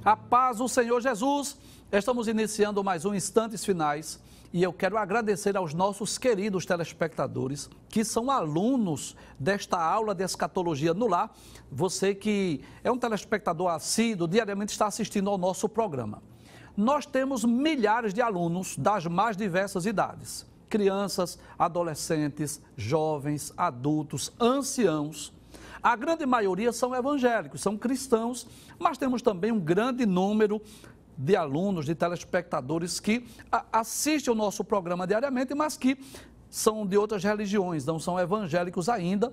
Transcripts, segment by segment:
A paz do Senhor Jesus. Estamos iniciando mais um Instantes Finais e eu quero agradecer aos nossos queridos telespectadores que são alunos desta aula de escatologia no lar. Você que é um telespectador assíduo, diariamente está assistindo ao nosso programa. Nós temos milhares de alunos das mais diversas idades. Crianças, adolescentes, jovens, adultos, anciãos. A grande maioria são evangélicos, são cristãos, mas temos também um grande número de alunos, de telespectadores que assistem o nosso programa diariamente, mas que são de outras religiões, não são evangélicos ainda,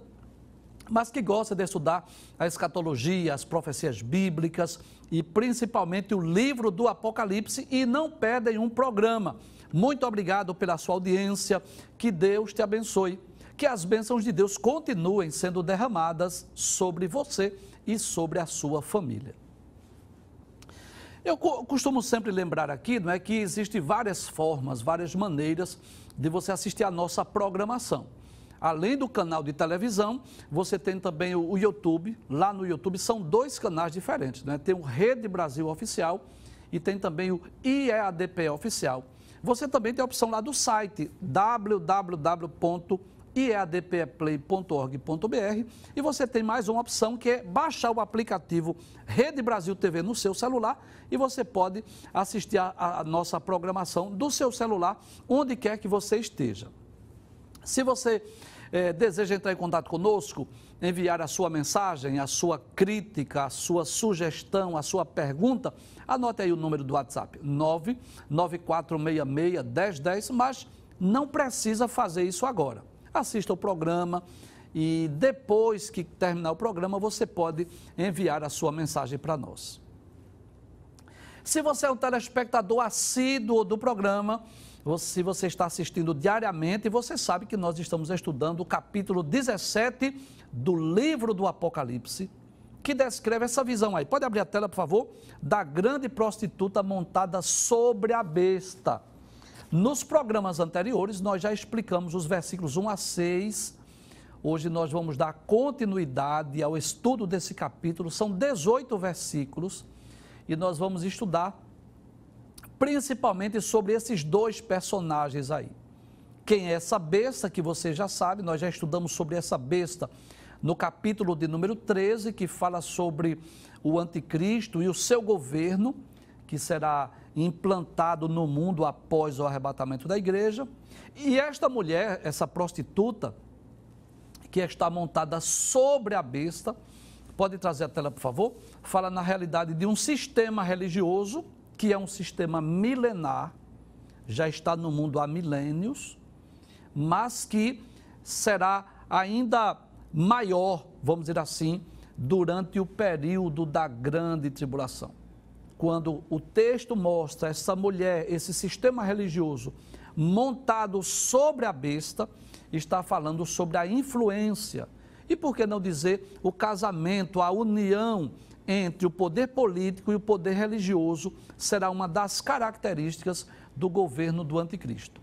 mas que gostam de estudar a escatologia, as profecias bíblicas e principalmente o livro do Apocalipse e não perdem um programa. Muito obrigado pela sua audiência, que Deus te abençoe. Que as bênçãos de Deus continuem sendo derramadas sobre você e sobre a sua família. Eu costumo sempre lembrar aqui, não é, que existem várias formas, várias maneiras de você assistir a nossa programação. Além do canal de televisão, você tem também o YouTube. Lá no YouTube são dois canais diferentes, né? Tem o Rede Brasil Oficial e tem também o IEADP Oficial. Você também tem a opção lá do site www.iadpeplay.org.br e você tem mais uma opção que é baixar o aplicativo Rede Brasil TV no seu celular e você pode assistir a nossa programação do seu celular, onde quer que você esteja. Se você deseja entrar em contato conosco, enviar a sua mensagem, a sua crítica, a sua sugestão, a sua pergunta, anote aí o número do WhatsApp, 994661010, mas não precisa fazer isso agora. Assista o programa e depois que terminar o programa, você pode enviar a sua mensagem para nós. Se você é um telespectador assíduo do programa, se você está assistindo diariamente, você sabe que nós estamos estudando o capítulo 17 do livro do Apocalipse, que descreve essa visão aí. Pode abrir a tela, por favor? Da grande prostituta montada sobre a besta. Nos programas anteriores, nós já explicamos os versículos 1 a 6. Hoje nós vamos dar continuidade ao estudo desse capítulo. São 18 versículos e nós vamos estudar principalmente sobre esses dois personagens aí. Quem é essa besta, que você já sabe, nós já estudamos sobre essa besta no capítulo de número 13, que fala sobre o anticristo e o seu governo, que será implantado no mundo após o arrebatamento da igreja. E esta mulher, essa prostituta, que está montada sobre a besta, pode trazer a tela, por favor, fala na realidade de um sistema religioso, que é um sistema milenar, já está no mundo há milênios, mas que será ainda maior, vamos dizer assim, durante o período da grande tribulação. Quando o texto mostra essa mulher, esse sistema religioso montado sobre a besta, está falando sobre a influência e, por que não dizer, o casamento, a união entre o poder político e o poder religioso será uma das características do governo do anticristo.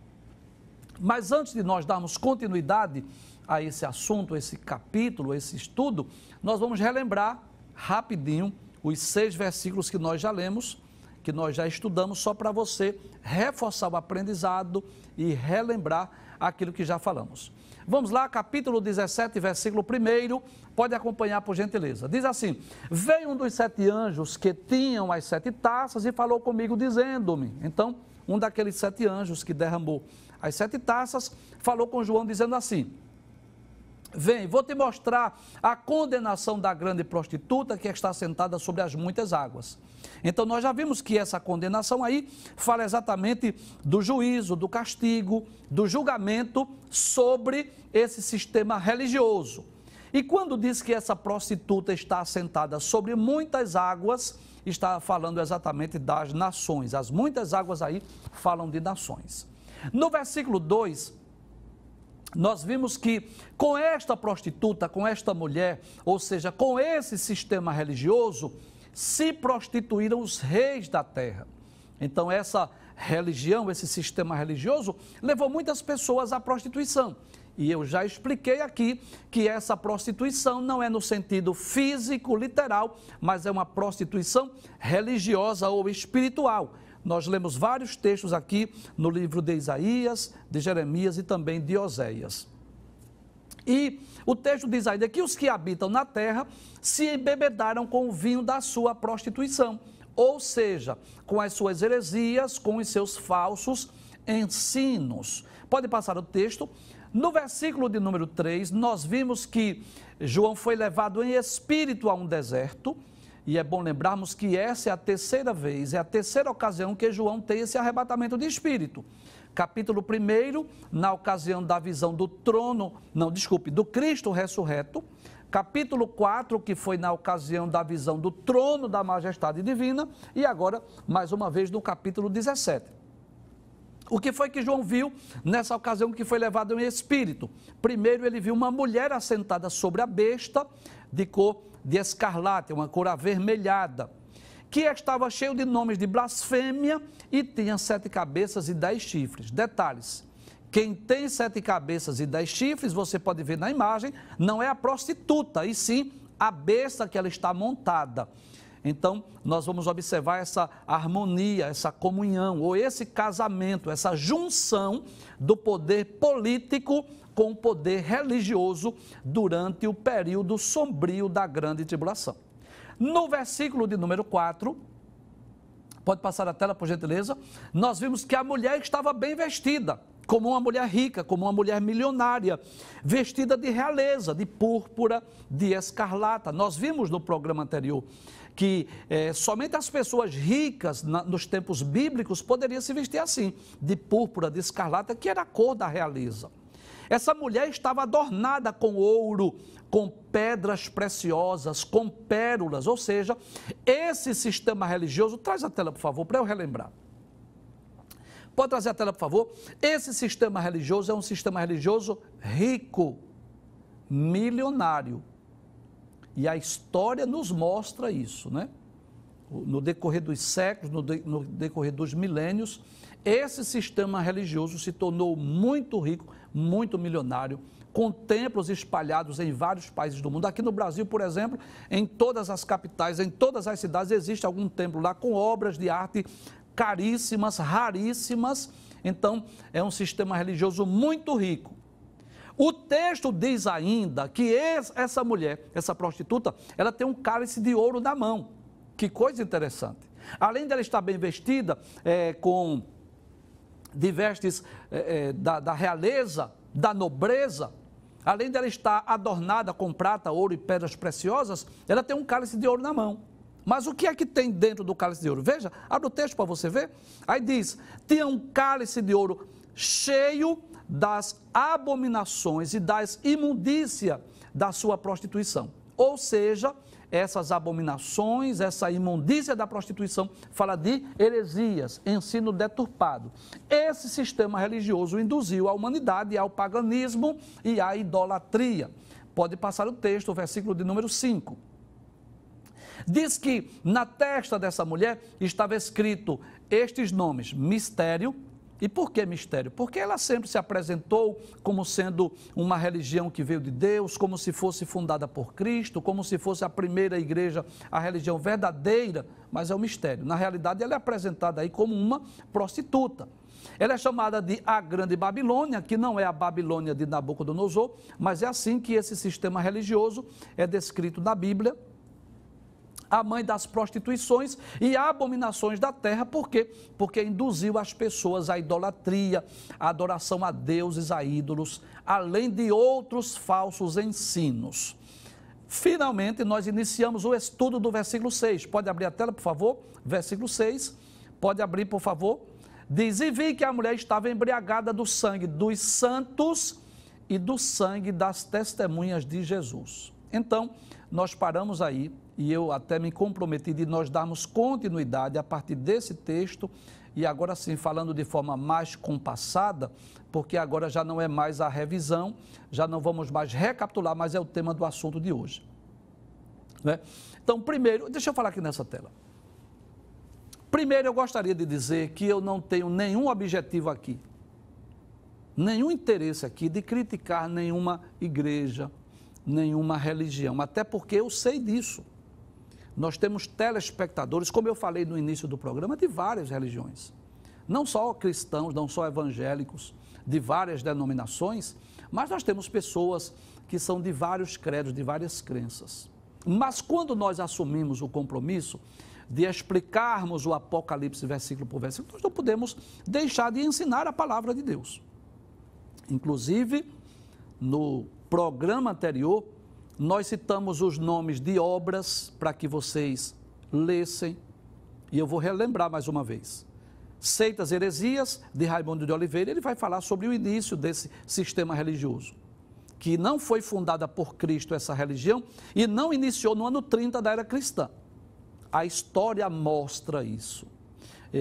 Mas antes de nós darmos continuidade a esse assunto, esse capítulo, esse estudo, nós vamos relembrar rapidinho os 6 versículos que nós já lemos, que nós já estudamos, só para você reforçar o aprendizado e relembrar aquilo que já falamos. Vamos lá, capítulo 17, versículo 1, pode acompanhar por gentileza. Diz assim: veio um dos 7 anjos que tinham as 7 taças e falou comigo dizendo-me. Então, um daqueles 7 anjos que derramou as 7 taças, falou com João dizendo assim: vem, vou te mostrar a condenação da grande prostituta que está sentada sobre as muitas águas. Então, nós já vimos que essa condenação aí fala exatamente do juízo, do castigo, do julgamento sobre esse sistema religioso. E quando diz que essa prostituta está assentada sobre muitas águas, está falando exatamente das nações. As muitas águas aí falam de nações. No versículo 2, nós vimos que com esta prostituta, com esta mulher, ou seja, com esse sistema religioso, se prostituíram os reis da terra. Então essa religião, esse sistema religioso, levou muitas pessoas à prostituição. E eu já expliquei aqui que essa prostituição não é no sentido físico, literal, mas é uma prostituição religiosa ou espiritual. Nós lemos vários textos aqui no livro de Isaías, de Jeremias e também de Oséias. E o texto diz ainda que os que habitam na terra se embebedaram com o vinho da sua prostituição, ou seja, com as suas heresias, com os seus falsos ensinos. Pode passar o texto. No versículo de número 3, nós vimos que João foi levado em espírito a um deserto, e é bom lembrarmos que essa é a terceira vez, é a terceira ocasião que João tem esse arrebatamento de espírito. Capítulo 1, na ocasião da visão do do Cristo ressurreto. Capítulo 4, que foi na ocasião da visão do trono da majestade divina. E agora, mais uma vez, no capítulo 17. O que foi que João viu nessa ocasião que foi levado em espírito? Primeiro, ele viu uma mulher assentada sobre a besta de cor de escarlate, uma cor avermelhada, que estava cheio de nomes de blasfêmia e tinha 7 cabeças e 10 chifres. Detalhes: quem tem 7 cabeças e 10 chifres, você pode ver na imagem, não é a prostituta, e sim a besta que ela está montada. Então, nós vamos observar essa harmonia, essa comunhão, ou esse casamento, essa junção do poder político com o poder religioso durante o período sombrio da grande tribulação. No versículo de número 4, pode passar a tela, por gentileza, nós vimos que a mulher estava bem vestida, como uma mulher rica, como uma mulher milionária, vestida de realeza, de púrpura, de escarlata. Nós vimos no programa anterior que somente as pessoas ricas nos tempos bíblicos poderiam se vestir assim, de púrpura, de escarlata, que era a cor da realeza. Essa mulher estava adornada com ouro, com pedras preciosas, com pérolas, ou seja, esse sistema religioso, traz a tela, por favor, para eu relembrar. Pode trazer a tela, por favor? Esse sistema religioso é um sistema religioso rico, milionário. E a história nos mostra isso, né? No decorrer dos séculos, no decorrer dos milênios, esse sistema religioso se tornou muito rico, muito milionário, com templos espalhados em vários países do mundo. Aqui no Brasil, por exemplo, em todas as capitais, em todas as cidades, existe algum templo lá com obras de arte caríssimas, raríssimas. Então, é um sistema religioso muito rico. O texto diz ainda que essa mulher, essa prostituta, ela tem um cálice de ouro na mão. Que coisa interessante. Além dela estar bem vestida, de vestes da realeza, da nobreza, além dela estar adornada com prata, ouro e pedras preciosas, ela tem um cálice de ouro na mão. Mas o que é que tem dentro do cálice de ouro? Veja, abre o texto para você ver. Aí diz, tinha um cálice de ouro cheio das abominações e das imundícias da sua prostituição. Ou seja, essas abominações, essa imundícia da prostituição, fala de heresias, ensino deturpado. Esse sistema religioso induziu a humanidade ao paganismo e à idolatria. Pode passar o texto, o versículo de número 5. Diz que na testa dessa mulher estava escrito estes nomes: mistério. E por que mistério? Porque ela sempre se apresentou como sendo uma religião que veio de Deus, como se fosse fundada por Cristo, como se fosse a primeira igreja, a religião verdadeira, mas é um mistério. Na realidade, ela é apresentada aí como uma prostituta. Ela é chamada de a Grande Babilônia, que não é a Babilônia de Nabucodonosor, mas é assim que esse sistema religioso é descrito na Bíblia. A mãe das prostituições e abominações da terra. Por quê? Porque induziu as pessoas à idolatria, à adoração a deuses, a ídolos, além de outros falsos ensinos. Finalmente, nós iniciamos o estudo do versículo 6. Pode abrir a tela, por favor? Versículo 6. Pode abrir, por favor? Diz, e vi que a mulher estava embriagada do sangue dos santos e do sangue das testemunhas de Jesus. Então, nós paramos aí, e eu até me comprometi de nós darmos continuidade a partir desse texto, e agora sim, falando de forma mais compassada, porque agora já não é mais a revisão, já não vamos mais recapitular, mas é o tema do assunto de hoje. Né? Então, primeiro, deixa eu falar aqui nessa tela. Primeiro, eu gostaria de dizer que eu não tenho nenhum objetivo aqui. nenhum interesse aqui de criticar nenhuma igreja, nenhuma religião, até porque eu sei disso. Nós temos telespectadores, como eu falei no início do programa, de várias religiões. Não só cristãos, não só evangélicos, de várias denominações, mas nós temos pessoas que são de vários credos, de várias crenças. Mas quando nós assumimos o compromisso de explicarmos o Apocalipse versículo por versículo, nós não podemos deixar de ensinar a palavra de Deus. Inclusive, no programa anterior, nós citamos os nomes de obras para que vocês lessem, e eu vou relembrar mais uma vez. Seitas Heresias, de Raimundo de Oliveira, ele vai falar sobre o início desse sistema religioso, que não foi fundada por Cristo essa religião e não iniciou no ano 30 da era cristã. A história mostra isso.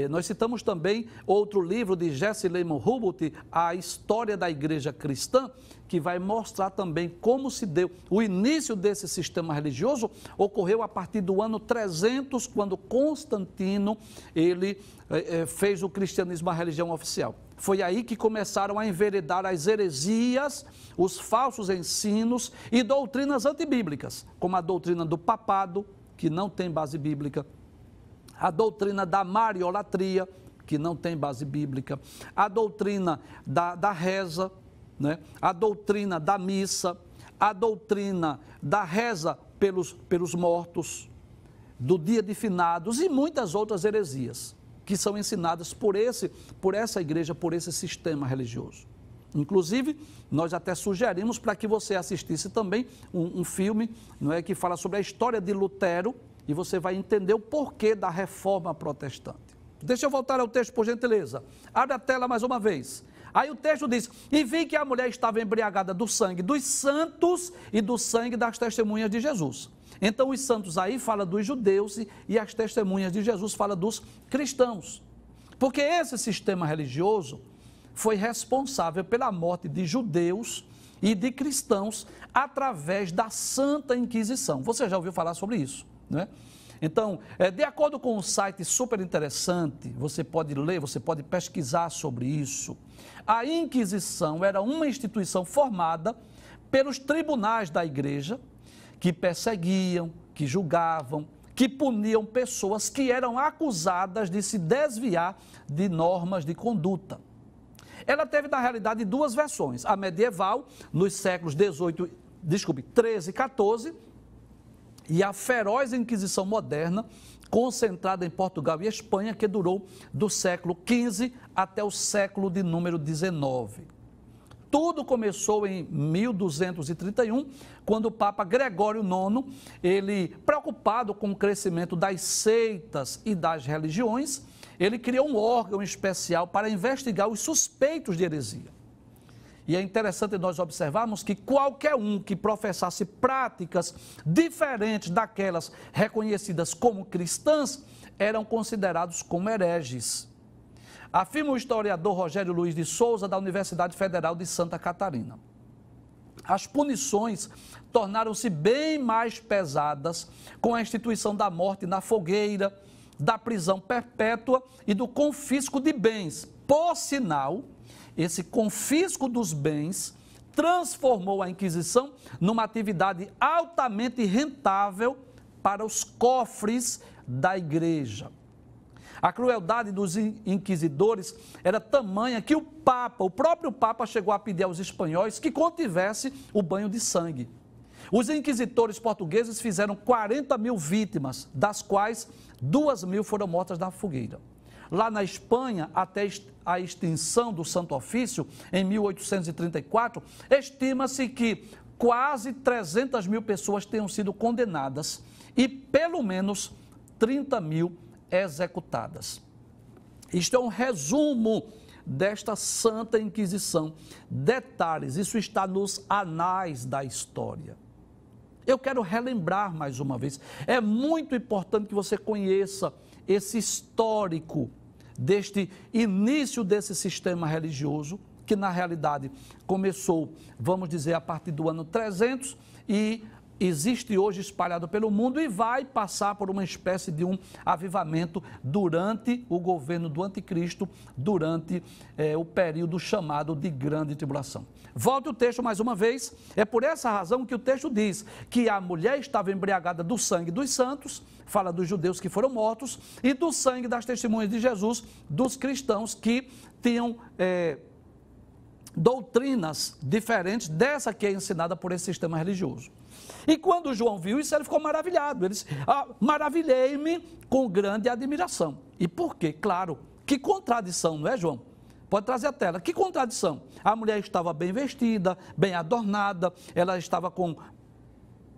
Nós citamos também outro livro de Jesse Lehman Hubert, A História da Igreja Cristã, que vai mostrar também como se deu o início desse sistema religioso. Ocorreu a partir do ano 300, quando Constantino ele fez o cristianismo a religião oficial. Foi aí que começaram a enveredar as heresias, os falsos ensinos e doutrinas antibíblicas, como a doutrina do papado, que não tem base bíblica, a doutrina da mariolatria, que não tem base bíblica, a doutrina da reza, né? A doutrina da missa, a doutrina da reza pelos mortos, do dia de finados e muitas outras heresias que são ensinadas por essa igreja, por esse sistema religioso. Inclusive, nós até sugerimos para que você assistisse também um filme, não é, que fala sobre a história de Lutero, e você vai entender o porquê da reforma protestante. Deixa eu voltar ao texto, por gentileza. Abre a tela mais uma vez. Aí o texto diz: e vi que a mulher estava embriagada do sangue dos santos e do sangue das testemunhas de Jesus. Então os santos aí fala dos judeus e as testemunhas de Jesus fala dos cristãos. Porque esse sistema religioso foi responsável pela morte de judeus e de cristãos através da Santa Inquisição. Você já ouviu falar sobre isso, né? Então, de acordo com um site super interessante, você pode ler, você pode pesquisar sobre isso. A Inquisição era uma instituição formada pelos tribunais da igreja que perseguiam, que julgavam, que puniam pessoas que eram acusadas de se desviar de normas de conduta. Ela teve, na realidade, duas versões. A medieval, nos séculos 13 e 14, e a feroz Inquisição moderna, concentrada em Portugal e Espanha, que durou do século XV até o século de número 19. Tudo começou em 1231, quando o Papa Gregório IX, ele, preocupado com o crescimento das seitas e das religiões, ele criou um órgão especial para investigar os suspeitos de heresia. E é interessante nós observarmos que qualquer um que professasse práticas diferentes daquelas reconhecidas como cristãs eram considerados como hereges. Afirma o historiador Rogério Luiz de Souza, da Universidade Federal de Santa Catarina. As punições tornaram-se bem mais pesadas com a instituição da morte na fogueira, da prisão perpétua e do confisco de bens. Por sinal, esse confisco dos bens transformou a Inquisição numa atividade altamente rentável para os cofres da igreja. A crueldade dos inquisidores era tamanha que o próprio Papa chegou a pedir aos espanhóis que contivesse o banho de sangue. Os inquisitores portugueses fizeram 40 mil vítimas, das quais 2.000 foram mortas na fogueira. Lá na Espanha, até a extinção do Santo Ofício, em 1834, estima-se que quase 300 mil pessoas tenham sido condenadas e pelo menos 30 mil executadas. Isto é um resumo desta Santa Inquisição. Detalhes, isso está nos anais da história. Eu quero relembrar mais uma vez, é muito importante que você conheça esse histórico deste início desse sistema religioso, que na realidade começou, vamos dizer, a partir do ano 300 e existe hoje espalhado pelo mundo e vai passar por uma espécie de um avivamento durante o governo do anticristo, durante o período chamado de grande tribulação. Volte o texto mais uma vez. É por essa razão que o texto diz que a mulher estava embriagada do sangue dos santos, fala dos judeus que foram mortos, e do sangue das testemunhas de Jesus, dos cristãos que tinham doutrinas diferentes dessa que é ensinada por esse sistema religioso. E quando João viu isso, ele ficou maravilhado. Ele disse, maravilhei-me com grande admiração. E por quê? Claro, que contradição, não é, João? Pode trazer a tela. Que contradição? A mulher estava bem vestida, bem adornada, ela estava com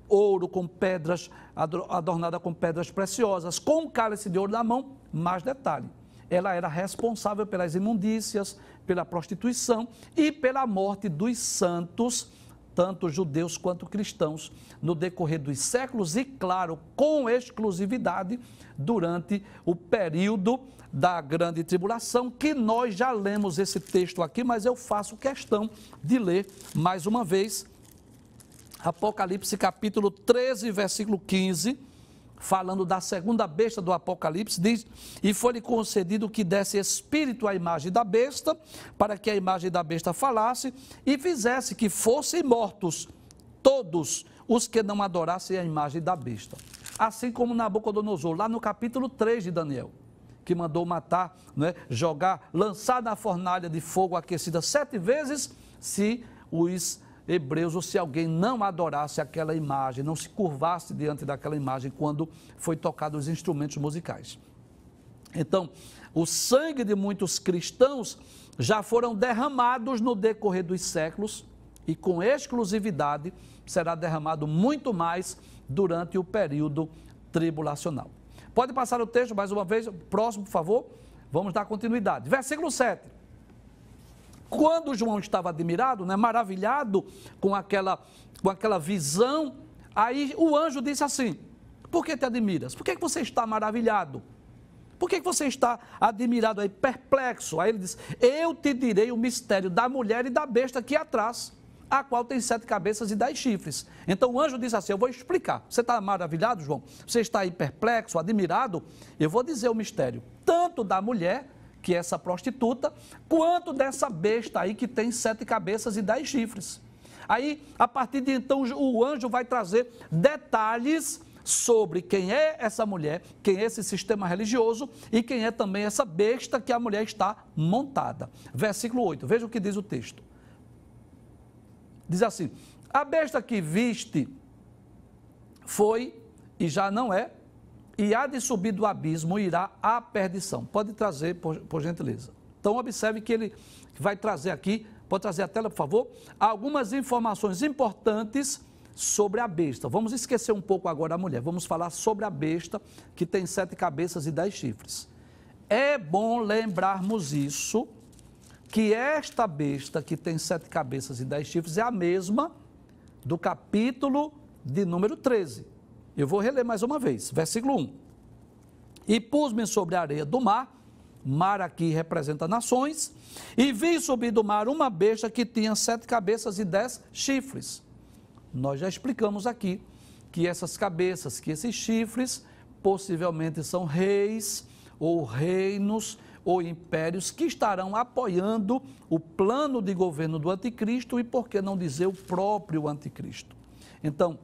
ouro, com pedras, adornada com pedras preciosas, com um cálice de ouro na mão. Mais detalhe, ela era responsável pelas imundícias, pela prostituição e pela morte dos santos, tanto judeus quanto cristãos, no decorrer dos séculos e, claro, com exclusividade, durante o período da grande tribulação, que nós já lemos esse texto aqui, mas eu faço questão de ler mais uma vez. Apocalipse capítulo 13, versículo 15, falando da segunda besta do Apocalipse, diz, e foi-lhe concedido que desse espírito à imagem da besta, para que a imagem da besta falasse, e fizesse que fossem mortos todos os que não adorassem a imagem da besta. Assim como Nabucodonosor, lá no capítulo 3 de Daniel, que mandou matar, jogar, lançar na fornalha de fogo aquecida 7 vezes, se os hebreus, ou se alguém não adorasse aquela imagem, não se curvasse diante daquela imagem quando foi tocado os instrumentos musicais. Então, o sangue de muitos cristãos já foram derramados no decorrer dos séculos e com exclusividade será derramado muito mais durante o período tribulacional. Pode passar o texto mais uma vez, próximo, por favor, vamos dar continuidade. Versículo 7. Quando João estava admirado, maravilhado com aquela visão, aí o anjo disse assim, por que te admiras? Por que você está maravilhado? Por que você está admirado aí, perplexo? Aí ele disse, eu te direi o mistério da mulher e da besta aqui atrás, a qual tem 7 cabeças e 10 chifres. Então o anjo disse assim, eu vou explicar. Você está maravilhado, João? Você está aí perplexo, admirado? Eu vou dizer o mistério, tanto da mulher, que é essa prostituta, quanto dessa besta aí que tem 7 cabeças e 10 chifres. Aí, a partir de então, o anjo vai trazer detalhes sobre quem é essa mulher, quem é esse sistema religioso e quem é também essa besta que a mulher está montada. Versículo 8, veja o que diz o texto. Diz assim, a besta que viste foi e já não é, e há de subir do abismo e irá à perdição. Pode trazer, por gentileza. Então, observe que ele vai trazer aqui, pode trazer a tela, por favor, algumas informações importantes sobre a besta. Vamos esquecer um pouco agora a mulher, vamos falar sobre a besta que tem 7 cabeças e 10 chifres. É bom lembrarmos isso, que esta besta que tem 7 cabeças e 10 chifres é a mesma do capítulo de número 13. Eu vou reler mais uma vez, versículo 1. E pus-me sobre a areia do mar, mar aqui representa nações, e vi subir do mar uma besta que tinha 7 cabeças e 10 chifres. Nós já explicamos aqui que essas cabeças, que esses chifres, possivelmente são reis ou reinos ou impérios que estarão apoiando o plano de governo do anticristo e, por que não dizer, o próprio anticristo. Então,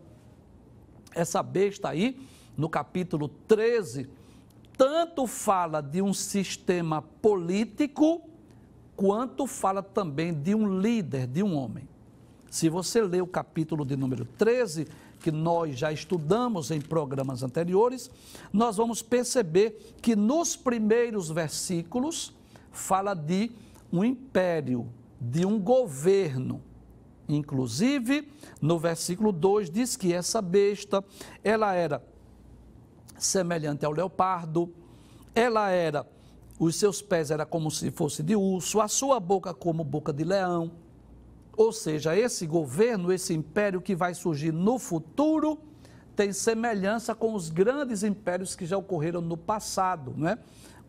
essa besta aí, no capítulo 13, tanto fala de um sistema político, quanto fala também de um líder, de um homem. Se você ler o capítulo de número 13, que nós já estudamos em programas anteriores, nós vamos perceber que nos primeiros versículos fala de um império, de um governo. Inclusive, no versículo 2 diz que essa besta, ela era semelhante ao leopardo, os seus pés eram como se fosse de urso, a sua boca como boca de leão. Ou seja, esse governo, esse império que vai surgir no futuro, tem semelhança com os grandes impérios que já ocorreram no passado,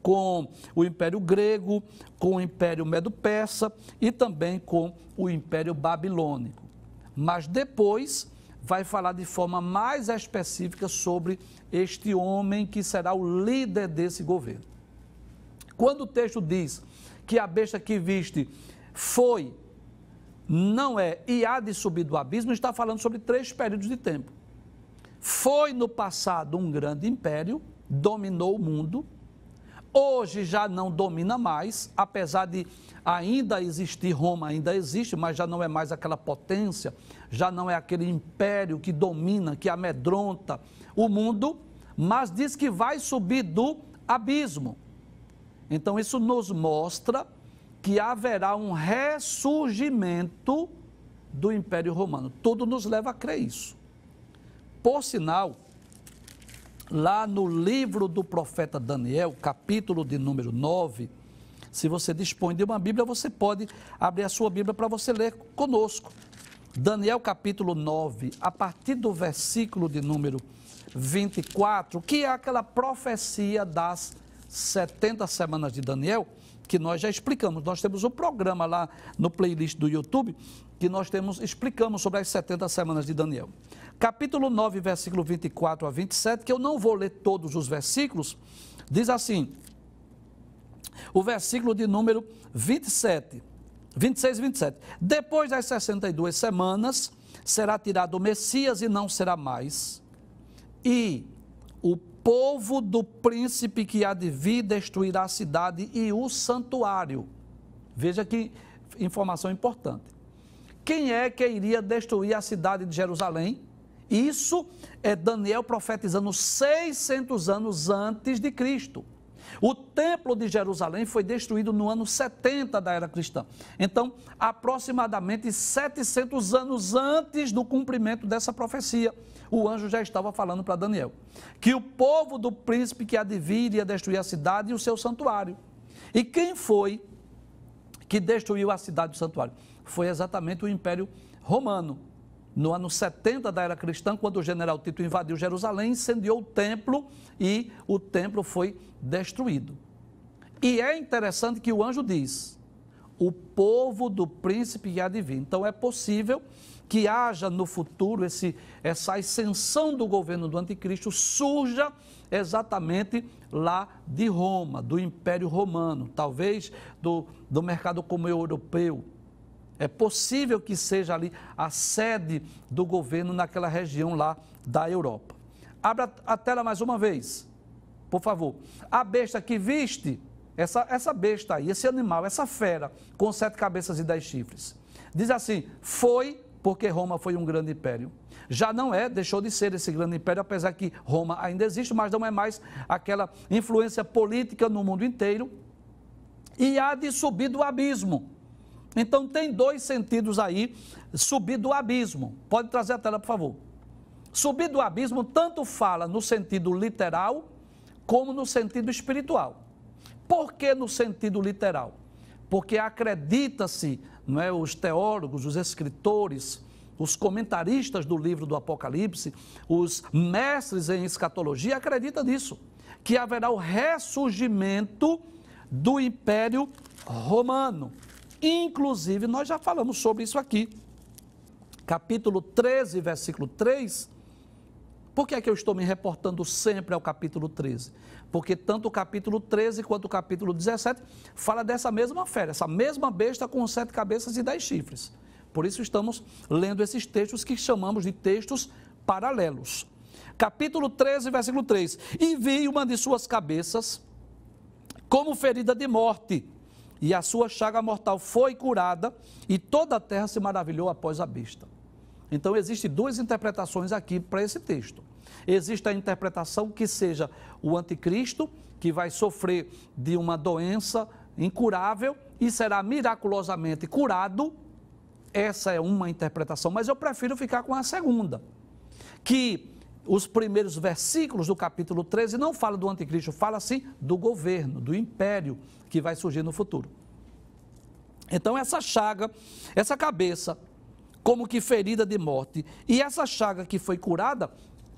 com o Império Grego, com o Império Medo-Persa e também com o Império Babilônico. Mas depois vai falar de forma mais específica sobre este homem que será o líder desse governo. Quando o texto diz que a besta que viste foi, não é e há de subir do abismo, está falando sobre 3 períodos de tempo. Foi no passado um grande império, dominou o mundo. Hoje já não domina mais, apesar de ainda existir, Roma ainda existe, mas já não é mais aquela potência, já não é aquele império que domina, que amedronta o mundo, mas diz que vai subir do abismo. Então isso nos mostra que haverá um ressurgimento do Império Romano. Tudo nos leva a crer isso. Por sinal, lá no livro do profeta Daniel, capítulo de número 9, se você dispõe de uma Bíblia, você pode abrir a sua Bíblia para você ler conosco. Daniel capítulo 9, a partir do versículo de número 24, que é aquela profecia das 70 semanas de Daniel, que nós já explicamos. Nós temos um programa lá no playlist do YouTube, que nós explicamos sobre as 70 semanas de Daniel. Capítulo 9, versículo 24 a 27, que eu não vou ler todos os versículos, diz assim, o versículo de número 26 e 27. Depois das 62 semanas, será tirado o Messias e não será mais, e o povo do príncipe que há de vir destruirá a cidade e o santuário. Veja que informação importante. Quem é que iria destruir a cidade de Jerusalém? Isso é Daniel profetizando 600 anos antes de Cristo. O templo de Jerusalém foi destruído no ano 70 da era cristã. Então, aproximadamente 700 anos antes do cumprimento dessa profecia, o anjo já estava falando para Daniel que o povo do príncipe que há de vir ia destruir a cidade e o seu santuário. E quem foi que destruiu a cidade e o santuário? Foi exatamente o Império Romano. No ano 70 da era cristã, quando o general Tito invadiu Jerusalém, incendiou o templo e o templo foi destruído. E é interessante que o anjo diz, o povo do príncipe que há de vir. Então é possível que haja no futuro essa ascensão do governo do anticristo surja exatamente lá de Roma, do Império Romano, talvez do mercado comum europeu. É possível que seja ali a sede do governo naquela região lá da Europa. Abra a tela mais uma vez, por favor. A besta que viste, essa besta aí, esse animal, essa fera, com 7 cabeças e 10 chifres. Diz assim, foi porque Roma foi um grande império. Já não é, deixou de ser esse grande império, apesar que Roma ainda existe, mas não é mais aquela influência política no mundo inteiro. E há de subir do abismo. Então tem 2 sentidos aí, subir do abismo. Pode trazer a tela, por favor. Subir do abismo tanto fala no sentido literal, como no sentido espiritual. Por que no sentido literal? Porque acredita-se, não é, os teólogos, os escritores, os comentaristas do livro do Apocalipse, os mestres em escatologia acreditam nisso, que haverá o ressurgimento do Império Romano. Inclusive, nós já falamos sobre isso aqui. Capítulo 13, versículo 3. Por que é que eu estou me reportando sempre ao capítulo 13? Porque tanto o capítulo 13 quanto o capítulo 17 fala dessa mesma fera, essa mesma besta com 7 cabeças e 10 chifres. Por isso estamos lendo esses textos que chamamos de textos paralelos. Capítulo 13, versículo 3. E vi uma de suas cabeças como ferida de morte, e a sua chaga mortal foi curada, e toda a terra se maravilhou após a besta. Então, existem 2 interpretações aqui para esse texto. Existe a interpretação que seja o anticristo, que vai sofrer de uma doença incurável e será miraculosamente curado. Essa é uma interpretação, mas eu prefiro ficar com a segunda, que os primeiros versículos do capítulo 13 não falam do anticristo, fala sim do governo, do império que vai surgir no futuro. Então essa chaga, essa cabeça, como que ferida de morte, e essa chaga que foi curada,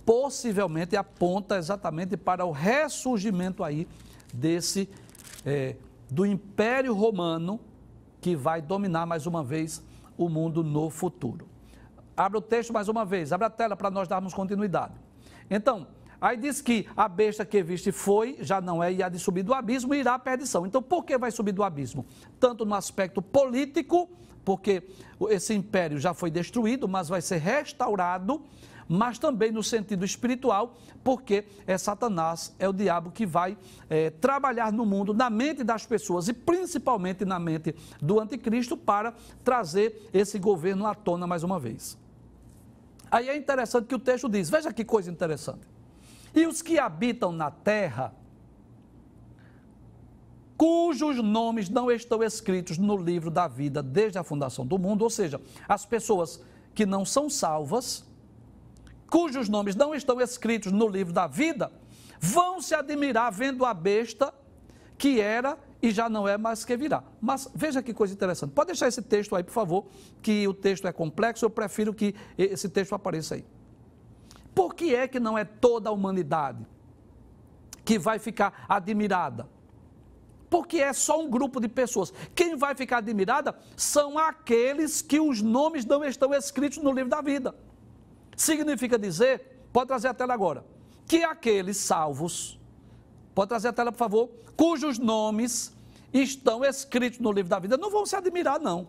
possivelmente aponta exatamente para o ressurgimento aí do Império Romano, que vai dominar mais uma vez o mundo no futuro. Abra o texto mais uma vez, abra a tela para nós darmos continuidade. Então, aí diz que a besta que viste foi, já não é, e há de subir do abismo e irá à perdição. Então, por que vai subir do abismo? Tanto no aspecto político, porque esse império já foi destruído, mas vai ser restaurado, mas também no sentido espiritual, porque é Satanás, é o diabo que vai trabalhar no mundo, na mente das pessoas e principalmente na mente do anticristo para trazer esse governo à tona mais uma vez. Aí é interessante que o texto diz, veja que coisa interessante. E os que habitam na terra, cujos nomes não estão escritos no livro da vida desde a fundação do mundo, ou seja, as pessoas que não são salvas, cujos nomes não estão escritos no livro da vida, vão se admirar vendo a besta que era e já não é mais que virá. Mas veja que coisa interessante. Pode deixar esse texto aí, por favor, que o texto é complexo, eu prefiro que esse texto apareça aí. Por que é que não é toda a humanidade que vai ficar admirada? Porque é só um grupo de pessoas. Quem vai ficar admirada são aqueles que os nomes não estão escritos no livro da vida. Significa dizer, pode trazer a tela agora, que aqueles salvos, pode trazer a tela por favor, cujos nomes estão escritos no livro da vida, não vão se admirar não.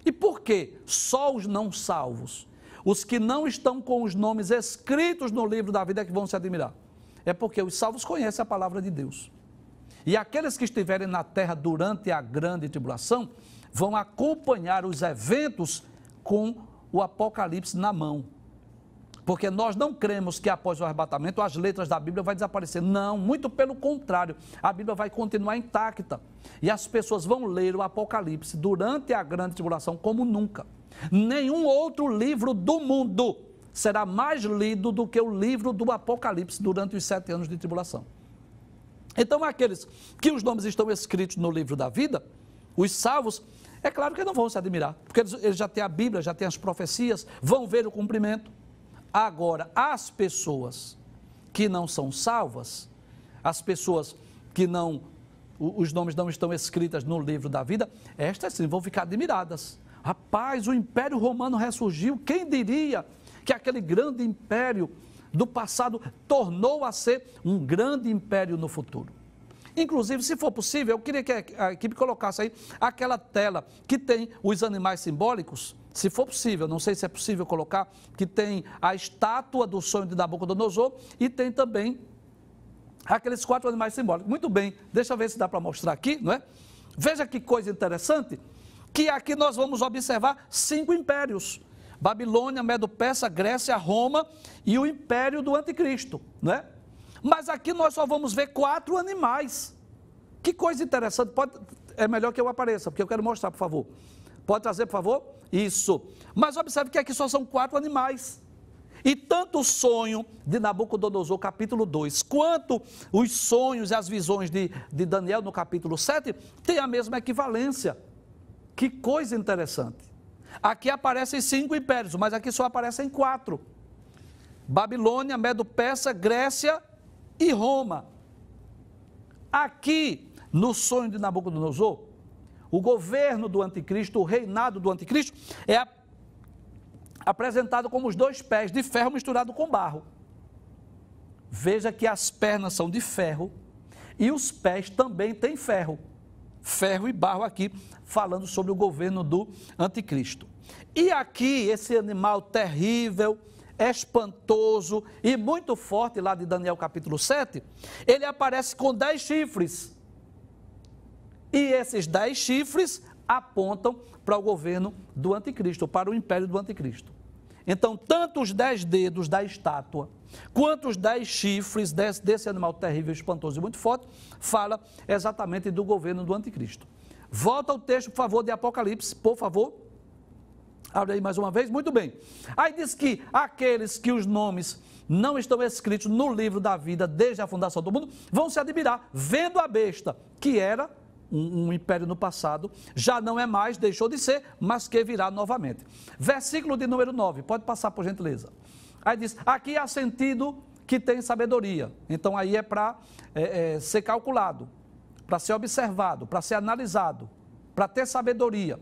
E por quê? Só os não salvos, os que não estão com os nomes escritos no livro da vida é que vão se admirar. É porque os salvos conhecem a palavra de Deus. E aqueles que estiverem na terra durante a grande tribulação, vão acompanhar os eventos com o Apocalipse na mão. Porque nós não cremos que após o arrebatamento as letras da Bíblia vão desaparecer. Não, muito pelo contrário, a Bíblia vai continuar intacta. E as pessoas vão ler o Apocalipse durante a grande tribulação como nunca. Nenhum outro livro do mundo será mais lido do que o livro do Apocalipse durante os 7 anos de tribulação. Então aqueles que os nomes estão escritos no livro da vida, os salvos, é claro que não vão se admirar. Porque eles já têm a Bíblia, já têm as profecias, vão ver o cumprimento. Agora, as pessoas que não são salvas, as pessoas que não, os nomes não estão escritas no livro da vida, estas sim vão ficar admiradas. Rapaz, o Império Romano ressurgiu, quem diria que aquele grande império do passado tornou a ser um grande império no futuro? Inclusive, se for possível, eu queria que a equipe colocasse aí aquela tela que tem os animais simbólicos, se for possível, não sei se é possível colocar, que tem a estátua do sonho de Nabucodonosor e tem também aqueles 4 animais simbólicos. Muito bem, deixa eu ver se dá para mostrar aqui, não é? Veja que coisa interessante, que aqui nós vamos observar 5 impérios. Babilônia, Medo-Persa, Grécia, Roma e o império do anticristo, não é? Mas aqui nós só vamos ver 4 animais. Que coisa interessante, é melhor que eu apareça, porque eu quero mostrar, por favor. Pode trazer, por favor? Isso. Mas observe que aqui só são 4 animais. E tanto o sonho de Nabucodonosor, capítulo 2, quanto os sonhos e as visões de Daniel, no capítulo 7, têm a mesma equivalência. Que coisa interessante. Aqui aparecem 5 impérios, mas aqui só aparecem 4. Babilônia, Medo-Persa, Grécia e Roma. Aqui, no sonho de Nabucodonosor, o governo do anticristo, o reinado do anticristo, é apresentado como os 2 pés de ferro misturado com barro. Veja que as pernas são de ferro e os pés também têm ferro. Ferro e barro aqui, falando sobre o governo do anticristo. E aqui, esse animal terrível, espantoso e muito forte, lá de Daniel capítulo 7, ele aparece com 10 chifres. E esses 10 chifres apontam para o governo do anticristo, para o império do anticristo. Então, tanto os 10 dedos da estátua, quanto os 10 chifres desse animal terrível, espantoso e muito forte, fala exatamente do governo do anticristo. Volta ao texto, por favor, de Apocalipse, por favor. Abre aí mais uma vez, muito bem. Aí diz que aqueles que os nomes não estão escritos no livro da vida desde a fundação do mundo, vão se admirar, vendo a besta, que era um império no passado, já não é mais, deixou de ser, mas que virá novamente. Versículo de número 9, pode passar por gentileza. Aí diz, aqui há sentido que tem sabedoria. Então aí é para ser calculado, para ser observado, para ser analisado, para ter sabedoria.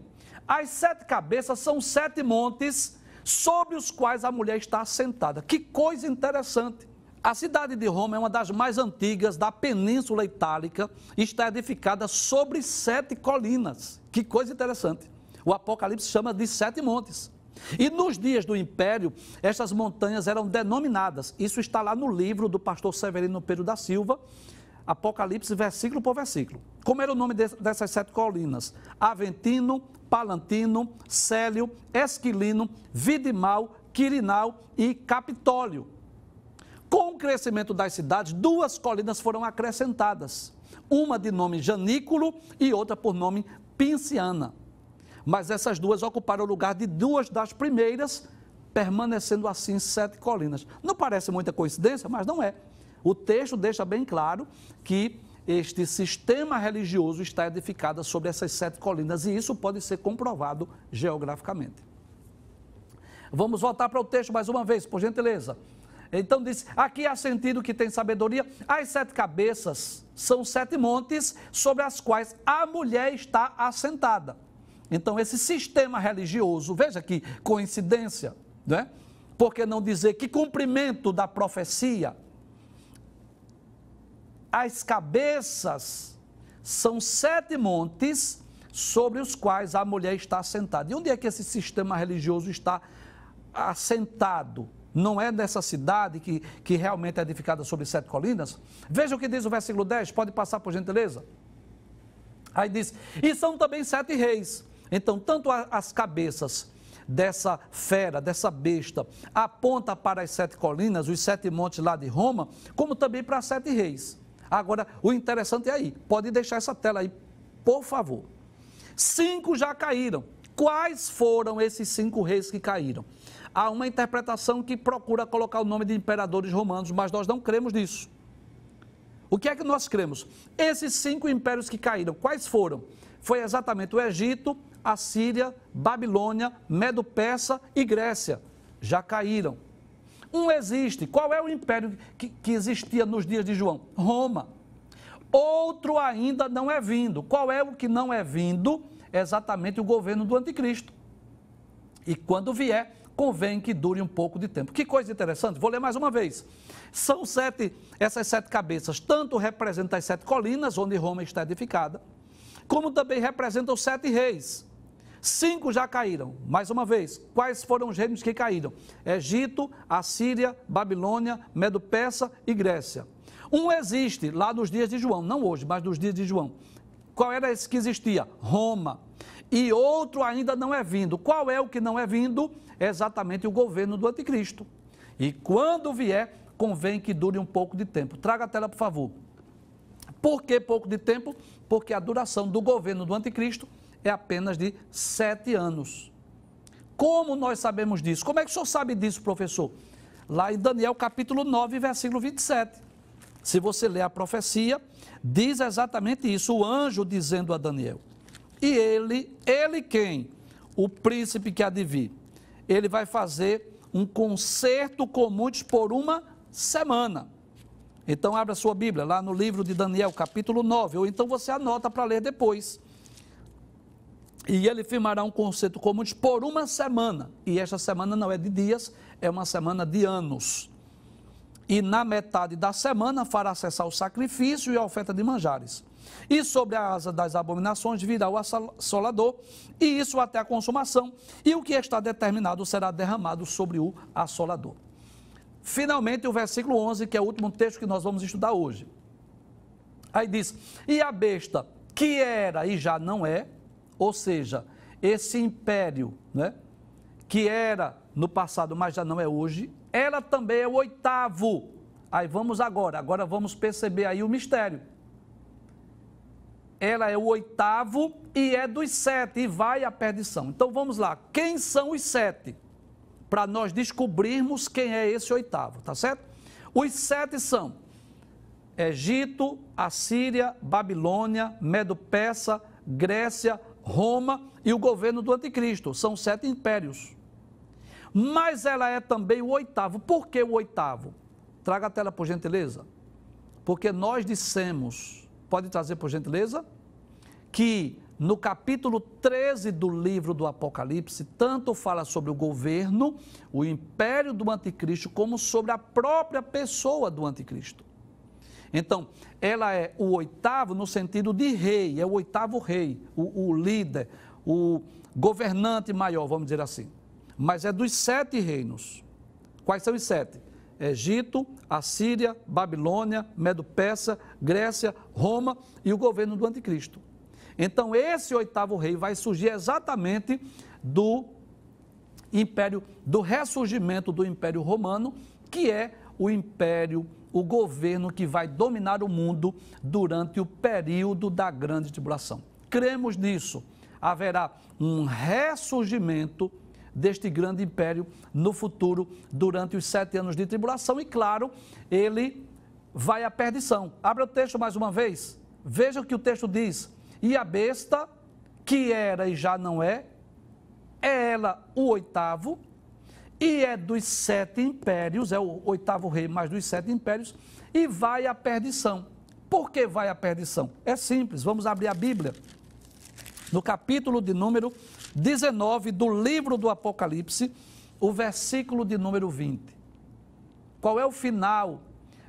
As 7 cabeças são 7 montes sobre os quais a mulher está assentada. Que coisa interessante. A cidade de Roma é uma das mais antigas da Península Itálica e está edificada sobre 7 colinas. Que coisa interessante. O Apocalipse chama de 7 montes. E nos dias do Império, estas montanhas eram denominadas. Isso está lá no livro do pastor Severino Pedro da Silva, Apocalipse, versículo por versículo. Como era o nome dessas 7 colinas? Aventino, Palantino, Célio, Esquilino, Vidimal, Quirinal e Capitólio. Com o crescimento das cidades, 2 colinas foram acrescentadas. Uma de nome Janículo e outra por nome Pinciana. Mas essas 2 ocuparam o lugar de 2 das primeiras, permanecendo assim 7 colinas. Não parece muita coincidência, mas não é. O texto deixa bem claro que este sistema religioso está edificado sobre essas 7 colinas e isso pode ser comprovado geograficamente. Vamos voltar para o texto mais uma vez, por gentileza. Então diz, aqui há sentido que tem sabedoria, as 7 cabeças são 7 montes sobre as quais a mulher está assentada. Então esse sistema religioso, veja que coincidência, né? Por que não dizer que cumprimento da profecia? As cabeças são 7 montes sobre os quais a mulher está assentada. E onde é que esse sistema religioso está assentado? Não é nessa cidade que realmente é edificada sobre 7 colinas? Veja o que diz o versículo 10, pode passar por gentileza. Aí diz, e são também 7 reis. Então, tanto as cabeças dessa fera, dessa besta, aponta para as 7 colinas, os 7 montes lá de Roma, como também para 7 reis. Agora, o interessante é aí, pode deixar essa tela aí, por favor. 5 já caíram. Quais foram esses 5 reis que caíram? Há uma interpretação que procura colocar o nome de imperadores romanos, mas nós não cremos nisso. O que é que nós cremos? Esses 5 impérios que caíram, quais foram? Foi exatamente o Egito, a Síria, Babilônia, Medo-Persa e Grécia. Já caíram. Um existe. Qual é o império que existia nos dias de João? Roma. Outro ainda não é vindo. Qual é o que não é vindo? É exatamente o governo do anticristo. E quando vier, convém que dure um pouco de tempo. Que coisa interessante, vou ler mais uma vez. São essas 7 cabeças, tanto representam as 7 colinas, onde Roma está edificada, como também representam os 7 reis. 5 já caíram. Mais uma vez, quais foram os reinos que caíram? Egito, Assíria, Babilônia, Medo-Persa e Grécia. Um existe lá nos dias de João, não hoje, mas nos dias de João. Qual era esse que existia? Roma. E outro ainda não é vindo. Qual é o que não é vindo? É exatamente o governo do anticristo. E quando vier, convém que dure um pouco de tempo. Traga a tela, por favor. Por que pouco de tempo? Porque a duração do governo do anticristo é apenas de 7 anos. Como nós sabemos disso? Como é que o senhor sabe disso, professor? Lá em Daniel capítulo 9, versículo 27. Se você ler a profecia, diz exatamente isso, o anjo dizendo a Daniel. E ele quem? O príncipe que há de vir. Ele vai fazer um concerto com muitos por uma semana. Então, abra sua Bíblia, lá no livro de Daniel, capítulo 9, ou então você anota para ler depois. E ele firmará um concerto com muitos por uma semana. E esta semana não é de dias, é uma semana de anos. E na metade da semana fará cessar o sacrifício e a oferta de manjares. E sobre a asa das abominações virá o assolador, e isso até a consumação. E o que está determinado será derramado sobre o assolador. Finalmente, o versículo 11, que é o último texto que nós vamos estudar hoje. Aí diz, e a besta que era e já não é, ou seja, esse império, né, que era no passado, mas já não é hoje, ela também é o 8º. Aí vamos agora vamos perceber aí o mistério. Ela é o 8º e é dos 7 e vai à perdição. Então vamos lá, quem são os 7? Para nós descobrirmos quem é esse 8º, tá certo? Os 7 são Egito, Assíria, Babilônia, Medo-Persa, Grécia, Roma e o governo do anticristo. São 7 impérios. Mas ela é também o 8º. Por que o 8º? Traga a tela, por gentileza. Porque nós dissemos, pode trazer, por gentileza, que no capítulo 13 do livro do Apocalipse, tanto fala sobre o governo, o império do anticristo, como sobre a própria pessoa do anticristo. Então, ela é o oitavo no sentido de rei, é o oitavo rei, o líder, o governante maior, vamos dizer assim. Mas é dos 7 reinos. Quais são os 7? Egito, Assíria, Babilônia, Medo-Persa, Grécia, Roma e o governo do anticristo. Então, esse oitavo rei vai surgir exatamente do império, do ressurgimento do Império Romano, que é o império, o governo que vai dominar o mundo durante o período da grande tribulação. Cremos nisso. Haverá um ressurgimento deste grande império no futuro, durante os 7 anos de tribulação, e claro, ele vai à perdição. Abra o texto mais uma vez, veja o que o texto diz. E a besta, que era e já não é ela o oitavo, e é dos 7 impérios, é o oitavo rei mais dos 7 impérios, e vai à perdição. Por que vai à perdição? É simples, vamos abrir a Bíblia. No capítulo de número 19 do livro do Apocalipse, o versículo de número 20. Qual é o final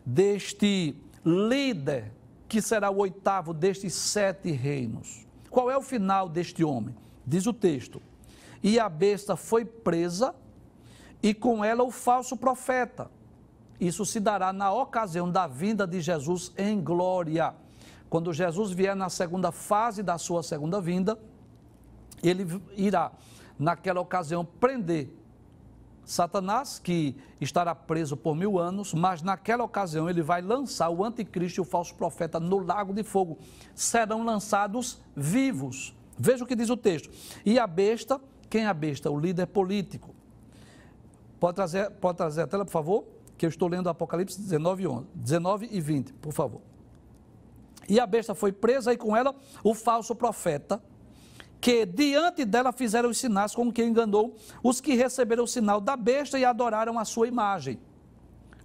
deste líder, que será o oitavo destes 7 reinos? Qual é o final deste homem? Diz o texto: e a besta foi presa, e com ela o falso profeta. Isso se dará na ocasião da vinda de Jesus em glória. Quando Jesus vier na segunda fase da sua segunda vinda, ele irá, naquela ocasião, prender Satanás, que estará preso por 1000 anos, mas naquela ocasião ele vai lançar o anticristo e o falso profeta no lago de fogo. Serão lançados vivos. Veja o que diz o texto. E a besta, quem é a besta? O líder político. Pode trazer a tela, por favor? Que eu estou lendo Apocalipse 19 e 20, por favor. E a besta foi presa, e com ela o falso profeta, que diante dela fizeram os sinais com que enganou os que receberam o sinal da besta e adoraram a sua imagem.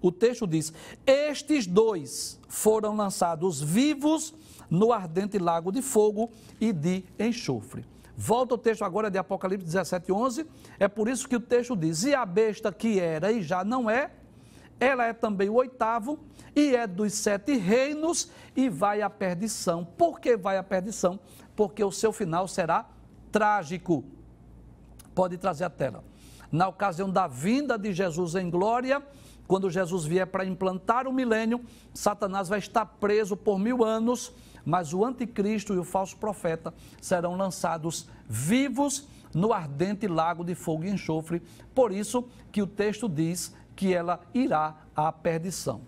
O texto diz: estes 2 foram lançados vivos no ardente lago de fogo e de enxofre. Volta o texto agora de Apocalipse 17:11, é por isso que o texto diz: e a besta, que era e já não é, ela é também o oitavo, e é dos 7 reinos, e vai à perdição. Por que vai à perdição? Porque o seu final será trágico. Pode trazer a tela. Na ocasião da vinda de Jesus em glória, quando Jesus vier para implantar o milênio, Satanás vai estar preso por 1000 anos, mas o anticristo e o falso profeta serão lançados vivos no ardente lago de fogo e enxofre. Por isso que o texto diz que ela irá à perdição.